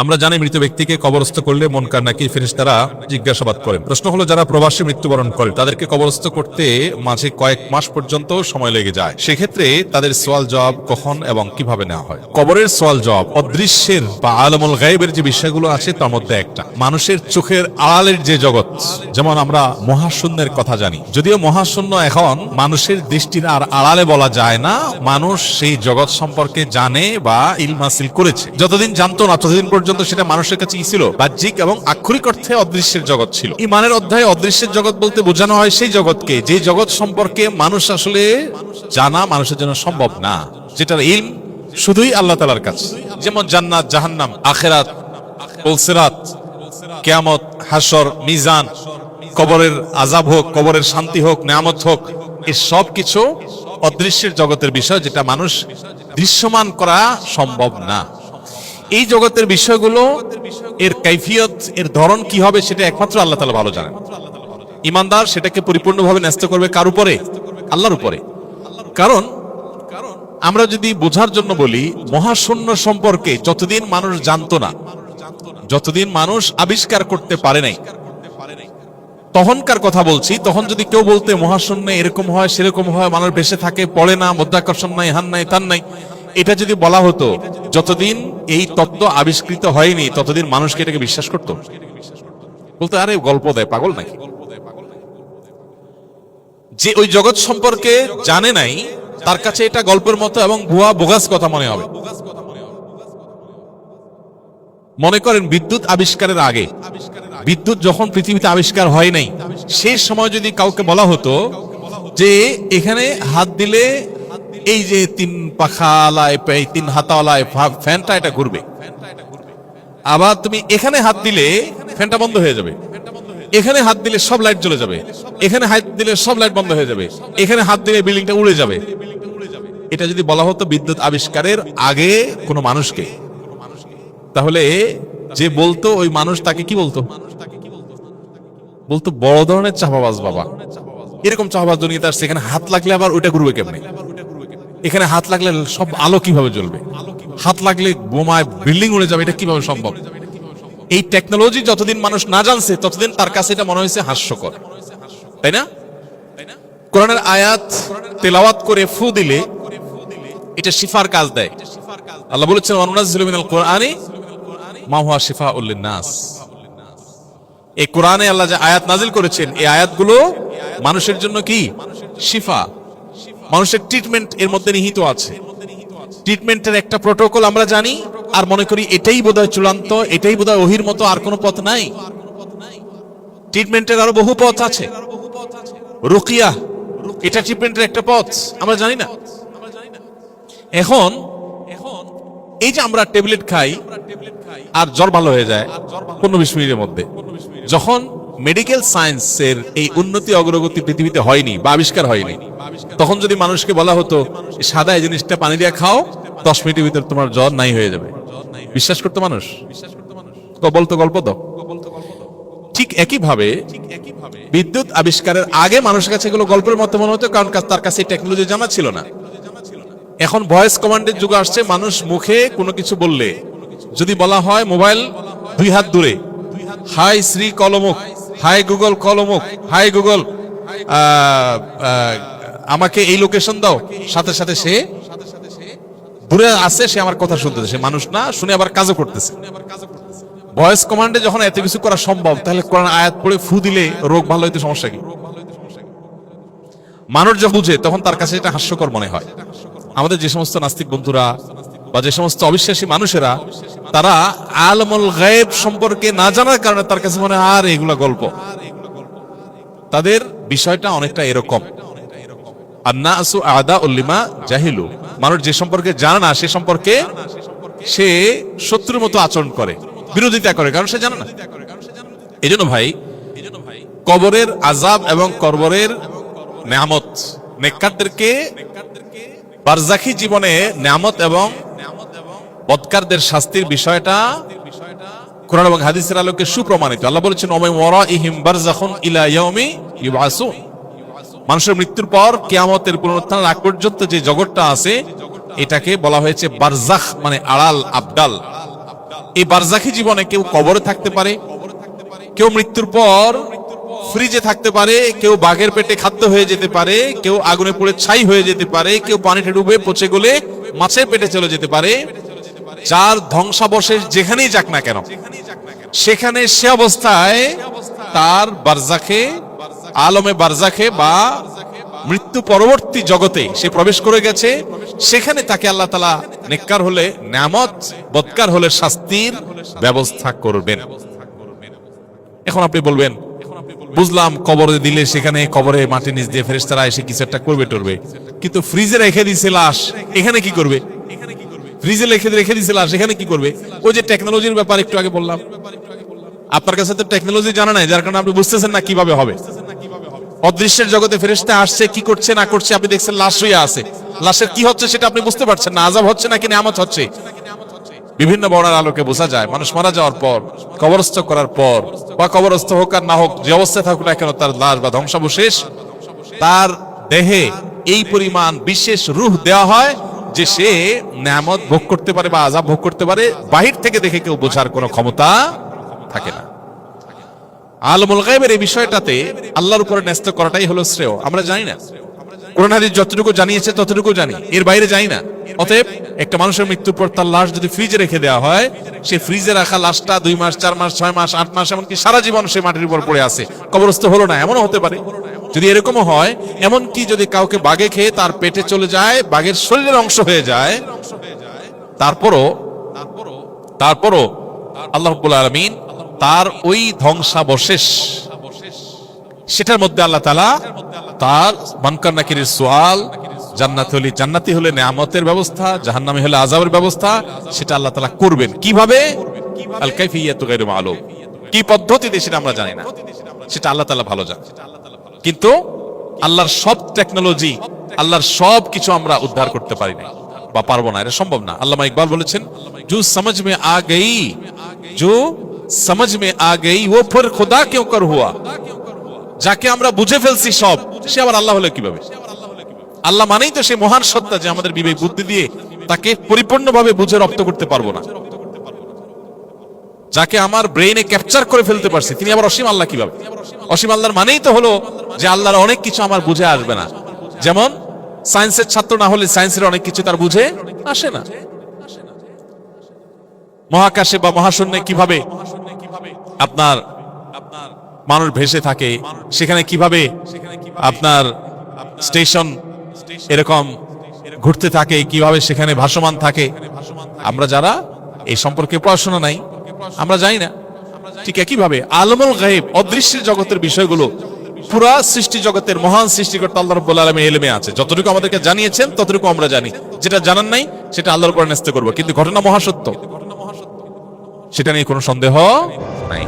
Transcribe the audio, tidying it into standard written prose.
আমরা জানি মৃত ব্যক্তিকে কবরস্থ করলে মুনকার নাকির ফেরেশতারা জিজ্ঞাসাবাদ করেন। প্রশ্ন হলো, যারা প্রবাসী মৃত্যুবরণ করে তাদেরকে কবরস্থ করতে মাঝে কয়েক মাস পর্যন্ত সময় লেগে যায়, সেক্ষেত্রে তাদের সওয়াল জবাব কখন এবং কিভাবে নেওয়া হয়? কবরের সওয়াল জবাব অদৃশ্যের বা আলমুল গায়বের যে বিষয়গুলো আছে তার মধ্যে একটা। মানুষের চোখের আড়ালের যে জগৎ, যেমন আমরা মহাশূন্যের কথা জানি, যদিও মহাশূন্য এখন মানুষের দৃষ্টির আর আড়ালে বলা যায় না, মানুষ সেই জগৎ সম্পর্কে জানে বা ইলম হাসিল করেছে। যতদিন জানতো না ততদিন পর্যন্ত সেটা মানুষের কাছে ছিল বাহ্যিক এবং আক্ষরিক অর্থে অদৃশ্যের জগৎ ছিল। ঈমানের অধ্যায়ে অদৃশ্যের জগৎ বলতে বোঝানো হয় সেই জগৎকে যে জগৎ সম্পর্কে মানুষ আসলে জানা মানুষের জন্য সম্ভব না, যেটার ইলম শুধুই আল্লাহ তাআলার কাছে। যেমন জান্নাত, জাহান্নাম, আখিরাত, পুলসিরাত, কিয়ামত, হাসর, মিজান, কবরের আযাব হোক, কবরের শান্তি হোক, নিয়ামত হোক, এই সব কিছু অদৃশ্যের জগতের বিষয়, যেটা মানুষ দৃশ্যমান করা সম্ভব না। এই জগতের বিষয়গুলো এর কাইফিয়ত, এর ধরন কি হবে সেটা একমাত্র আল্লাহ তাআলা ভালো জানেন। ঈমানদার সেটাকে পরিপূর্ণভাবে ন্যস্ত করবে কার উপরে? আল্লাহর উপরে। কারণ আমরা যদি বোঝার জন্য বলি, মহাশূন্য সম্পর্কে যতদিন মানুষ জানতো না, যতদিন মানুষ আবিষ্কার করতে পারে নাই, তখনকার কথা বলছি, তখন যদি কেউ বলতে মহাশূন্য এরকম হয় সেরকম হয়, মানুষ বেঁচে থাকে, পড়ে না, মধ্যাকর্ষণ নাই, হান নাই, তান নাই, এটা যদি বলা হতো, যতদিন এই তত্ত্ব আবিষ্কৃত হয়নি ততদিন মানুষকে এটাকে বিশ্বাস করতো। বলতে আরে গল্প দেয়, পাগল নাকি। যে ওই জগৎ সম্পর্কে জানে নাই তার কাছে এটা গল্পের মতো এবং ভুয়া বোগাস কথা মনে হবে। মনে করেন বিদ্যুৎ আবিষ্কারের আগে, বিদ্যুৎ যখন পৃথিবীতে আবিষ্কার হয় নাই, সেই সময় যদি কাউকে বলা হতো যে এখানে হাত দিলে এই যে তিন পাখালায়, তিন হাতাওয়ালায় ফ্যানটা এটা ঘুরবে, আবার তুমি এখানে হাত দিলে ফ্যানটা বন্ধ হয়ে যাবে, এখানে হাত দিলে সব লাইট জ্বলে যাবে, এখানে হাত দিলে সব লাইট বন্ধ হয়ে যাবে, এখানে হাত দিলে বিল্ডিংটা উড়ে যাবে, এটা যদি বলা হতো বিদ্যুৎ আবিষ্কারের আগে কোনো মানুষকে, তাহলে যে বলতো ওই মানুষ তাকে কি বলতো? বলতো বড় ধরনের চাপাবাজ বাবা। এরকম চাপাবাজ দুনিয়াতে আসছে, এখানে হাত লাগলে আবার ওইটা ঘুরবে কেমনে, এখানে হাত লাগলে সব আলো কিভাবে জ্বলবে, হাত লাগলে বোমায় বিল্ডিং উড়ে যাবে, এটা কিভাবে সম্ভব? এই টেকনোলজি যতদিন মানুষ না জানছে ততদিন তার কাছে এটা মনে হয়েছে হাস্যকর, তাই না? কোরআনের আয়াত তেলাওয়াত করে ফু দিলে এটা শিফার কাজ দেয়। আল্লাহ বলেছেন ওয়ানুনাজ্জিলু মিনাল কুরআনি মা হুয়া শিফাউল লিন-নাস। এই কোরআনে আল্লাহ যে আয়াত নাজিল করেছেন, এই আয়াতগুলো মানুষের জন্য কি শিফা, মানুষের ট্রিটমেন্ট এর মধ্যে নিহিত আছে। ট্রিটমেন্টের একটা প্রোটোকল আমরা জানি আর মনে করি এটাই বোধহয় চূড়ান্ত, এটাই বোধহয় ওহির মতো, আর কোনো পথ নাই। ট্রিটমেন্টের আরো বহু পথ আছে। রুকিয়া, এটা ট্রিটমেন্টের একটা পথ, আমরা জানি না। এখন এই যে আমরা ট্যাবলেট খাই আর জ্বর ভালো হয়ে যায় 15-20 মিনিটের মধ্যে, যখন মেডিকেল সায়েন্সের এই উন্নতি অগ্রগতি পৃথিবীতে হয়নি বা আবিষ্কার হয়নি, তখন যদি মানুষকে বলা হতো সাদা এই জিনিসটা পানি দিয়ে খাও, 10 মিনিটের ভিতর তোমার জ্বর নাই হয়ে যাবে, বিশ্বাস করতো মানুষ? বলতো গল্প তো। ঠিক একই ভাবে বিদ্যুৎ আবিষ্কারের আগে মানুষের কাছে এগুলো গল্পের মতো মনে হতো, কারণ তার কাছে টেকনোলজি জানা ছিল না। এখন ভয়েস কমান্ডের যুগ আসছে, মানুষ মুখে কোনো কিছু বললে যদি বলা হয় মোবাইল 2 হাত দূরে, হাই শ্রী কলমুখ, হাই গুগল কলমুখ, হাই গুগল আমাকে এই লোকেশন দাও, সাথে সাথে সে দূরে আছে, সে আমার কথা শুনতেছে, সে মানুষ না, শুনে আবার কাজও করতেছে। ভয়েস কমান্ডে যখন এত কিছু করা সম্ভব, তাহলে কোরআন আয়াত পড়ে ফু দিলে রোগ ভালো হইতে সমস্যা কি? মানুষ যখন বুঝে তখন তার কাছে এটা হাস্যকর মনে হয়। আমাদের যে সমস্ত নাস্তিক বন্ধুরা বা যে সমস্ত অবিশ্বাসী মানুষেরা, তারা আলমুল গায়ব সম্পর্কে না জানার কারণে তার কাছে মনে হয় আর এগুলা গল্প। তাদের বিষয়টা অনেকটা এরকম, আন্নাসু আদাউল লিমা জাহিলু। মানুষ যে সম্পর্কে জানে না সে সম্পর্কে সে শত্রুর মতো আচরণ করে, বিরোধিতা করে, কারণ সে জানে না। এজন্য ভাই, কবরের আযাব এবং কবরের নিয়ামত, নেককারদেরকে বারজাখী জীবনে নিয়ামত এবং বদকারদের শাস্তির বিষয়টা কোরআন এবং হাদিসের আলোকে সুপ্রমাণিত। আল্লাহ বলেছেন ওয়া মিন ওয়ারাইহিম বারযাখুন ইলা ইয়াউমি ইউবআসুন। মানুষের মৃত্যুর পর কিয়ামতের পুনরুত্থানের আগ পর্যন্ত যে জগৎটা আছে, এটাকে বলা হয়েছে বারজাখ, মানে আড়াল, আবদাল। এই বারজাখী জীবনে কেউ কবরে থাকতে পারে, কেউ মৃত্যুর পর ফ্রিজে থাকতে পারে, কেউ বাঘের পেটে খাদ্য হয়ে যেতে পারে, কেউ আগুনে পুড়ে ছাই হয়ে যেতে পারে, কেউ পানিতে ডুবে পচে গলে মাছের পেটে চলে যেতে পারে। যার ধ্বংসাবশেষ যেখানেই যাক না কেন, সেখানে সে অবস্থায় তার বারজাখে, আলমে বারজাখে বা মৃত্যু পরবর্তী জগতে সে প্রবেশ করে গেছে। সেখানে তাকে আল্লাহ তাআলা নেককার হলে নেয়ামত, বদকার হলে শাস্তির ব্যবস্থা করবেন। এখন আপনি বলবেন, বুঝলাম কবরে দিলে সেখানে কবরে মাটির নিচ দিয়ে ফেরেশতারা এসে কিছু একটা করবে টরবে, কিন্তু ফ্রিজে রেখে দিছে লাশ, এখানে কি করবে? ফ্রিজে রেখে দিছে লাশ, এখানে কি করবে? ওই যে টেকনোলজির ব্যাপার একটু আগে বললাম, আপনার কাছে তো টেকনোলজি জানা নাই, যার কারণে আপনি বুঝতেছেন না কিভাবে হবে। অদৃশ্যের জগতে ফেরেশতা আসছে, কি করছে না করছে আপনি দেখছেন, লাশ হইয়া আছে, লাশের কি হচ্ছে সেটা আপনি বুঝতে পারছেন না, আযাব হচ্ছে নাকি নিয়ামত হচ্ছে। বিভিন্ন বর্ণার আলোকে বোঝা যায় মানুষ মারা যাওয়ার পর, কবরস্থ করার পর, বা কবরস্থ হোক আর না হোক, যে অবস্থায় থাকুক না কেন, তার লাশ বা ধ্বংসাবশেষ, তার দেহে এই পরিমাণ বিশেষ রূহ দেওয়া হয় যে সে নিয়ামত ভোগ করতে পারে বা আযাব ভোগ করতে পারে, বাহির থেকে দেখে কেউ বোঝার কোনো ক্ষমতা থাকে না। আলমুল গায়বের এই বিষয়টাতে আল্লাহর উপরে ন্যস্ত করাটাই হলো শ্রেয়। আমরা জানি না, কোরআন হাদিস যতটুকু জানিয়েছে ততটুকু জানি, এর বাইরে জানি না। অতএব একটা মানুষের মৃত্যুর পর তার লাশ যদি ফ্রিজে রেখে দেওয়া হয়, সে ফ্রিজে রাখা লাশটা 2 মাস 4 মাস 6 মাস 8 মাস এমনকি সারা জীবন সে মাটির উপর পড়ে আছে, কবরস্থ হলো না, এমনও হতে পারে। যদি এরকমও হয়, এমনকি যদি কাউকে বাঘে খেয়ে তার পেটে চলে যায়, বাঘের শরীরের অংশ হয়ে যায়, তারপরও আল্লাহ রাব্বুল আলামিন তার ওই ধ্বংসাবশেষ, সেটার মধ্যে আল্লাহ তাআলা তার মুনকার নাকিরের সওয়াল, জান্নাতি হলে নিয়ামতের ব্যবস্থা, জাহান্নামী হলে আযাবের ব্যবস্থা, সেটা আল্লাহ তাআলা করবেন। কিভাবে? আল কাইফিয়াতু গায়রু মালুম, কি পদ্ধতিতে সেটা আমরা জানি না, সেটা আল্লাহ তাআলা ভালো জানেন। কিন্তু আল্লাহর সব টেকনোলজি, আল্লাহর সব কিছু আমরা উদ্ধার করতে পারি না বা পারবো না, এটা সম্ভব না। আল্লামা ইকবাল বলেছেন, जो समझ में आ गई वो फिर खुदा क्यों कर हुआ। যাকে আমরা বুঝে ফেলছি সব, সে আবার আল্লাহ হলে কিভাবে? আল্লাহ মানেই তো সে মহান সত্তা, যে আমাদের বিবেক বুদ্ধি দিয়ে তাকে পরিপূর্ণভাবে বুঝে রপ্ত করতে পারবো না। যাকে আমার ব্রেইনে ক্যাপচার করে ফেলতে পারছি, তিনি আবার অসীম আল্লাহ কিভাবে? অসীম আল্লাহর মানেই তো হলো যে আল্লাহর অনেক কিছু আমার বুঝে আসবে না। যেমন সায়েন্সের ছাত্র না হলে সায়েন্সের অনেক কিছু তার বুঝে আসে না। মহাকাশে বা মহাশূন্যে কিভাবে আপনার মানুষ ভেসে থাকে, সেখানে কিভাবে আপনার স্টেশন এরকম ঘুরতে থাকে, কিভাবে সেখানে ভাসমান থাকে, আমরা যারা এই সম্পর্কে পড়াশোনা নাই, আমরা জানি না। ঠিক একইভাবে আলমুল গায়ব, অদৃশ্যের জগতের বিষয়গুলো পুরা সৃষ্টি জগতের মহান সৃষ্টিকর্তা আল্লাহ রাব্বুল আলামিনের ইলমে আছে। যতটুকু আমাদেরকে জানিয়েছেন ততটুকু আমরা জানি, যেটা জানার নাই সেটা আল্লাহর উপর ন্যস্ত করব। কিন্তু ঘটনা মহাসত্য, সেটা নিয়ে কোনো সন্দেহ নাই।